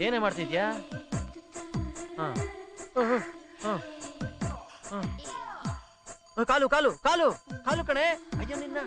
ಏನೇ ಮಾಡ್ತಿದ್ಯಾ? ಕಾಲು ಕಾಲು ಕಾಲು ಕಾಲು ಕಣೆ. ಅಯ್ಯ ನಿನ್ನ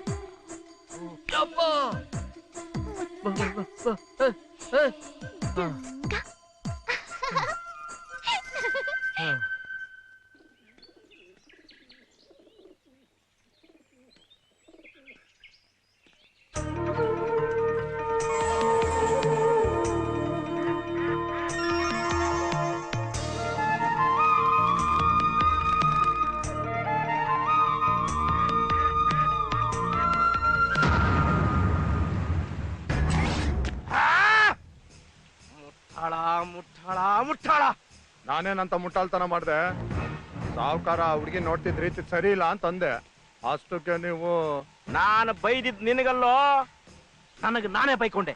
ಮುಟ್ಟಾಳ. ನಾನೇನಂತ ಮುಟ್ಟಾಳ್ತನ ಮಾಡ್ದೆ? ಸಾವುಕಾರ ಹುಡುಗಿ ನೋಡ್ತಿದ್ ರೀತಿ ಸರಿ ಇಲ್ಲ ಅಂತಂದೆ. ಅಷ್ಟಕ್ಕೆ ನೀವು ನಾನು ಬೈದಿದ್ ನಿನಗಲ್ಲೋ, ನನಗೆ ನಾನೇ ಬೈಕೊಂಡೆ.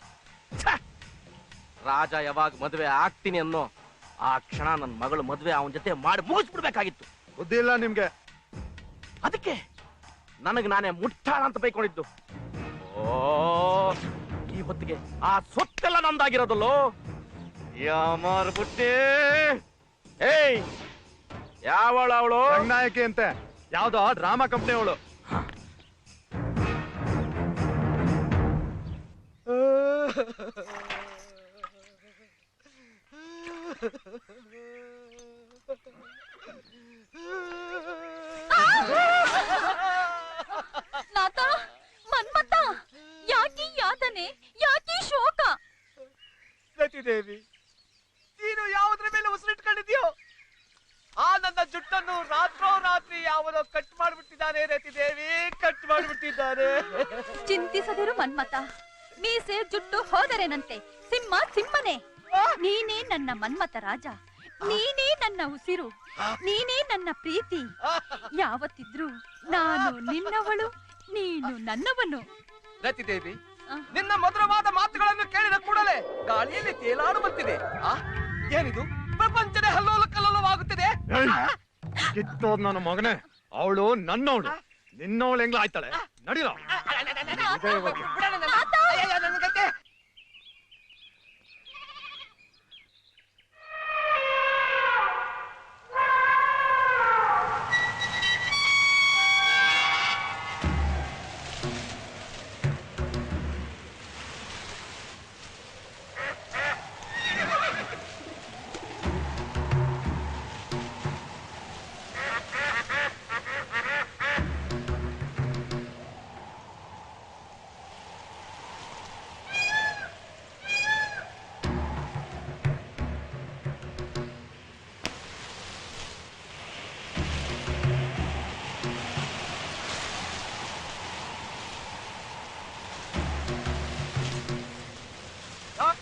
ರಾಜ ಯಾವಾಗ ಮದುವೆ ಆಗ್ತೀನಿ ಅನ್ನೋ ಆ ಕ್ಷಣ ನನ್ನ ಮಗಳು ಮದುವೆ ಅವನ ಜೊತೆ ಮಾಡಿ ಮುಗಿಸ್ಬಿಡ್ಬೇಕಾಗಿತ್ತು. ಬುದ್ಧಿ ಇಲ್ಲ ನಿಮ್ಗೆ. ಅದಕ್ಕೆ ನನಗೆ ನಾನೇ ಮುಟ್ಟಾಳ ಅಂತ ಬೈಕೊಂಡಿದ್ದು. ಓ, ಈ ಹೊತ್ತಿಗೆ ಆ ಸೊತ್ತೆಲ್ಲ ನಂದಾಗಿರೋದಲ್ಲೋ. ಯಾಮಾರ್ಬಿಟ್ಟೆ. ಏಯ್, ಯಾವಳ ಅವಳು? ರಂಗನಾಯಕಿ ಅಂತೆ, ಯಾವ್ದೋ ಡ್ರಾಮಾ ಕಂಪ್ನಿ ಅವಳು. ನಾಥ, ಮನ್ಮಥ, ಯಾಕೀ ಯಾತನೆ, ಯಾಕೀ ಶೋಕ? ರತಿದೇವಿ, ನೀನು ಯಾವುದ್ರ ಮೇಲೆ ಉಸಿರಿಟ್ಕೊಂಡಿದ್ಯೋ ಆ ನನ್ನ ಜುಟ್ಟನ್ನು ರಾತ್ರೋರಾತ್ರಿ ಯಾವನೋ ಕಟ್ ಮಾಡ್ಬಿಟ್ಟಿದ್ದಾನೆ. ರತಿದೇವಿ, ಕಟ್ ಮಾಡ್ಬಿಟ್ಟಿದ್ದಾನೆ. ಚಿಂತಿಸದಿರು ಮನ್ಮಥ, ಮೀಸೆ ಜುಟ್ಟು ಹೋದರೇನಂತೆ, ಸಿಂಹ ಸಿಂಹನೇ. ನೀನೇ ನನ್ನ ಮನ್ಮಥ ರಾಜ, ನೀನೇ ನನ್ನ ಉಸಿರು, ನೀನೇ ನನ್ನ ಪ್ರೀತಿ. ಯಾವತ್ತಿದ್ರು ನಾನು ನಿನ್ನವಳು, ನೀನು ನನ್ನವನು. ರತಿದೇವಿ, ನಿನ್ನ ಮಧುರವಾದ ಮಾತುಗಳನ್ನು ಕೇಳಿದ ಕೂಡಲೇ ಗಾಳಿಯಲ್ಲಿ ತೇಲಾಡು ಬರ್ತಿದೆ. ಏನಿದು? ಪ್ರಪಂಚನೇ ಹಲ್ಲೋಲ ಕಲ್ಲೋಲವಾಗುತ್ತಿದೆ. ಕಿತ್ತೋದ್ ನನ್ನ ಮಗನೇ, ಅವಳು ನನ್ನವಳು. ನಿನ್ನವಳು ಹೆಂಗ್ಲ ಆಯ್ತಾಳೆ? ನಡಿಲ.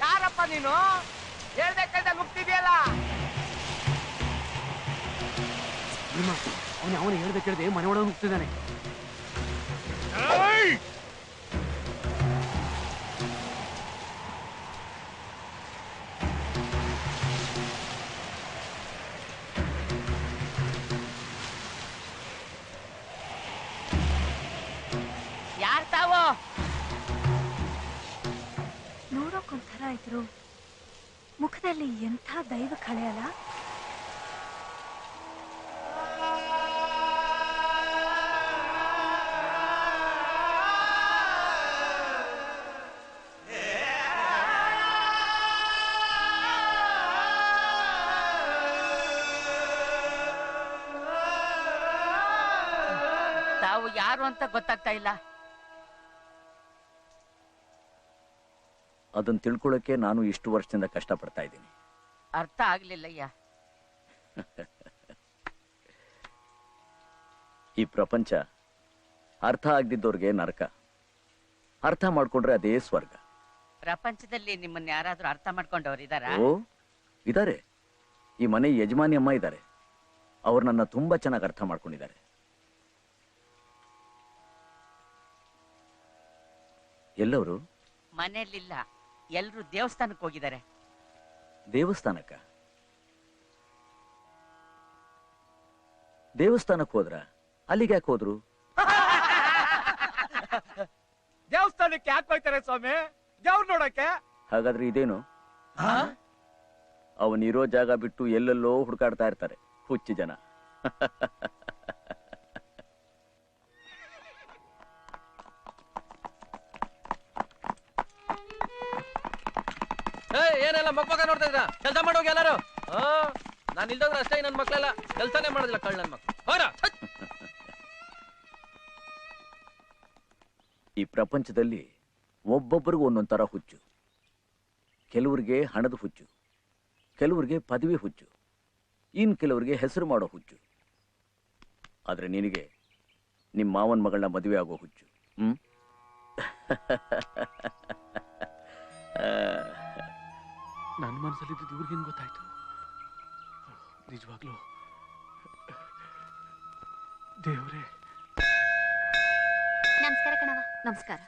ಯಾರಪ್ಪ ನೀನು? ಹೇಳ್ಬೇಕಂತ ಮುಗ್ತಿದ್ಯಲ್ಲ. ಅವನು ಹೇಳ್ಬೇಕಿರದೆ ಮನೆ ಒಳಗೆ ಮುಗ್ತಿದ್ದಾನೆ. ಯಾರ್ ತಾವು? ನೋಡೋಕೊಂಥರ ಇದ್ರು, ಮುಖದಲ್ಲಿ ಎಂಥ ದೈವ ಕಳೆ ಅಲ್ಲ. ತಾವು ಯಾರು ಅಂತ ಗೊತ್ತಾಗ್ತಾ ಇಲ್ಲ. ಅದನ್ನ ತಿಳ್ಕೊಳ್ಳೋಕೆ ನಾನು ಇಷ್ಟು ವರ್ಷದಿಂದ ಕಷ್ಟಪಡ್ತಾ ಇದ್ದೀನಿ. ಅರ್ಥ ಆಗ್ಲಿಲ್ಲಯ್ಯ. ಈ ಪ್ರಪಂಚ ಅರ್ಥ ಆಗದಿದ್ದವ್ರಿಗೆ ನರಕ, ಅರ್ಥ ಮಾಡ್ಕೊಂಡ್ರೆ ಅದೇ ಸ್ವರ್ಗ. ಪ್ರಪಂಚದಲ್ಲಿ ನಿಮ್ಮನ್ನ ಯಾರಾದ್ರೂ ಅರ್ಥ ಮಾಡ್ಕೊಂಡವ್ರು ಇದಾರಾ? ಓ, ಇದಾರೆ. ಈ ಮನೆ ಯಜಮಾನಿ ಅಮ್ಮ ಇದ್ದಾರೆ. ಅವ್ರು ನನ್ನ ತುಂಬಾ ಚೆನ್ನಾಗಿ ಅರ್ಥ ಮಾಡ್ಕೊಂಡಿದ್ದಾರೆ. ಎಲ್ಲವರು? ಮನೆಯಲ್ಲಿಲ್ಲ, ಎಲ್ರು ದೇವಸ್ಥಾನಕ್ಕೆ ಹೋಗಿದ್ದಾರೆ. ದೇವಸ್ಥಾನಕ್ಕ? ದೇವಸ್ಥಾನಕ್ಕೆ ಹೋದ್ರ? ಅಲ್ಲಿಗೆ ಯಾಕೆ ಹೋದ್ರು? ದೇವಸ್ಥಾನಕ್ಕೆ ಯಾಕೆ ಹೋಗ್ತಾರೆ ಸ್ವಾಮಿ? ದೇವ್ರು ನೋಡಕ್ಕೆ? ಹಾಗಾದ್ರೆ ಇದೇನು? ಅವನಿರೋ ಜಾಗ ಬಿಟ್ಟು ಎಲ್ಲೆಲ್ಲೋ ಹುಡುಕಾಡ್ತಾ ಇರ್ತಾರೆ ಹುಚ್ಚಿ ಜನ. ಏನೆಲ್ಲ ಮಕ್ಕ ನೋಡ್ತಾ ಇದ್ರ? ಕೆಲಸ ಮಾಡೋಗಿ ಎಲ್ಲಾರು. ನಾನು ಇಲ್ದೋದ್ರೆ ಅಷ್ಟೇ, ನನ್ನ ಮಕ್ಳೆಲ್ಲ ಕೆಲಸನೇ ಮಾಡೋದಿಲ್ಲ, ಕಳ್ಳ ನನ್ನ ಮಕ್ಳು. ಈ ಪ್ರಪಂಚದಲ್ಲಿ ಒಬ್ಬೊಬ್ಬರಿಗೂ ಒಂದೊಂದ್ ತರ ಹುಚ್ಚು. ಕೆಲವರಿಗೆ ಹಣದ ಹುಚ್ಚು, ಕೆಲವರಿಗೆ ಪದವಿ ಹುಚ್ಚು, ಇನ್ ಕೆಲವರಿಗೆ ಹೆಸರು ಮಾಡೋ ಹುಚ್ಚು. ಆದ್ರೆ ನಿನಗೆ ನಿಮ್ಮ ಮಾವನ ಮಗಳನ್ನ ಮದುವೆ ಆಗೋ ಹುಚ್ಚು. ನನ್ನ ಮನಸ್ಸಲ್ಲಿ ಇವ್ರಿಗೇನು ಗೊತ್ತಾಯ್ತು? ನಿಜವಾಗ್ಲೂ ದೇವ್ರೇ. ನಮಸ್ಕಾರ ಕಣವ. ನಮಸ್ಕಾರ.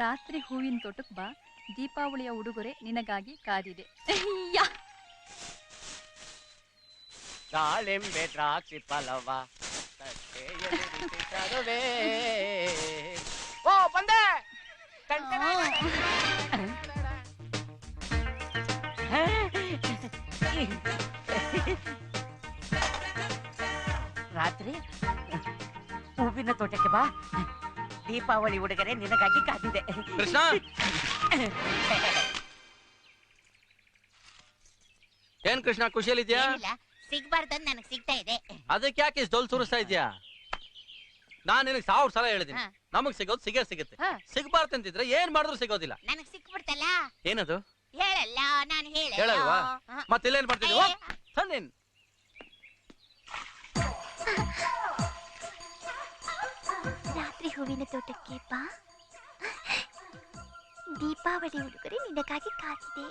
ರಾತ್ರಿ ಹೂವಿನ ತೋಟಕ್ಕೆ ಬಾ, ದೀಪಾವಳಿಯ ಉಡುಗೊರೆ ನಿನಗಾಗಿ ಕಾದಿದೆ. ದಾಳಿಂಬೆ ದ್ರಾಕ್ಷಿ ಫಲವ ಓ ಬಂದೆ. ರಾತ್ರಿ ಹೂವಿನ ತೋಟಕ್ಕೆ ಬಾ, ದೀಪಾವಳಿ ಉಡುಗೊರೆ ನಿನಗಾಗಿ ಕಾದಿದೆ. ಕೃಷ್ಣ, ಏನ್ ಕೃಷ್ಣ ಖುಷಿಯಲ್ಲಿದ್ಯಾ? ಸಿಗ್ಬಾರ್ದಂದ್ ನನಗ್ ಸಿಗ್ತಾ ಇದೆ. ಅದಕ್ಕೆ ಯಾಕೆ ಇಷ್ಟು ಡೋಲ್ ಸುರಿಸ್ತಾ ಇದ್ಯಾ? ನಾನ್ ನಿನಗೆ 1000 ಸಲ ಹೇಳಿದೀನಿ, ನಮಗ್ ಸಿಗೋದು ಸಿಗುತ್ತೆ. ಸಿಗ್ಬಾರ್ದು ಅಂತಿದ್ರೆ ಏನ್ ಮಾಡಿದ್ರು ಸಿಗೋದಿಲ್ಲ. ನನಗ್ ಸಿಕ್ಬಿಡ್ತಲ್ಲ. ಏನದು? ಹೇಳಲ್ಲ, ನಾನು ಹೇಳಲ್ವಾ? ಮತ್ತಿಲ್ಲೇನ್ ಮಾಡ್ತಿದ್ವಿ? ರಾತ್ರಿ ಹೂವಿನ ತೋಟಕ್ಕೆ ಬಾ, ದೀಪಾವಳಿ ಉಡುಗೊರೆ ನಿನಗಾಗಿ ಕಾದಿದೆ.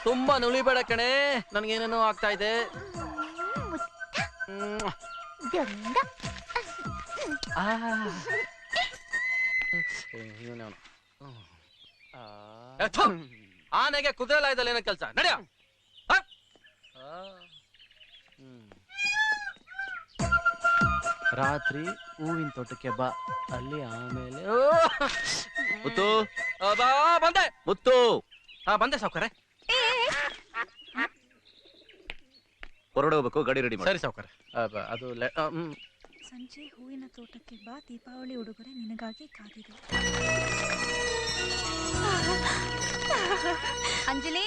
ತುಂಬಾ ನುಳಿಬೇಡ ಕಣೆ, ನನ್ಗೇನೇನೋ ಆಗ್ತಾ ಇದೆ. ಆನೆಗೆ ಕುದುರೆ ಲಾಯದಲ್ಲಿ ಏನೋ ಕೆಲಸ ನಡೆಯ. ರಾತ್ರಿ ಹೂವಿನ ತೋಟಕ್ಕೆ ಬಾ, ಅಲ್ಲಿ ಆಮೇಲೆ ಮುತ್ತು ಬಾ. ಬಂದೆ ಮುತ್ತು. ಬಂದೆ ಸಾವ್ಕಾರೆ. ಹೊರಡೋಗ್ಬೇಕು, ಗಾಡಿ ರೆಡಿ ಮಾಡಿ. ಸರಿ ಸಾವ್ಕಾರೆ. ಅದು ಸಂಜೆ ಹೂವಿನ ತೋಟಕ್ಕೆ ಬಾ, ದೀಪಾವಳಿ ಉಡುಗೊರೆ ನಿನಗಾಗಿ ಕಾದಿದೆ. ಅಂಜಲಿ,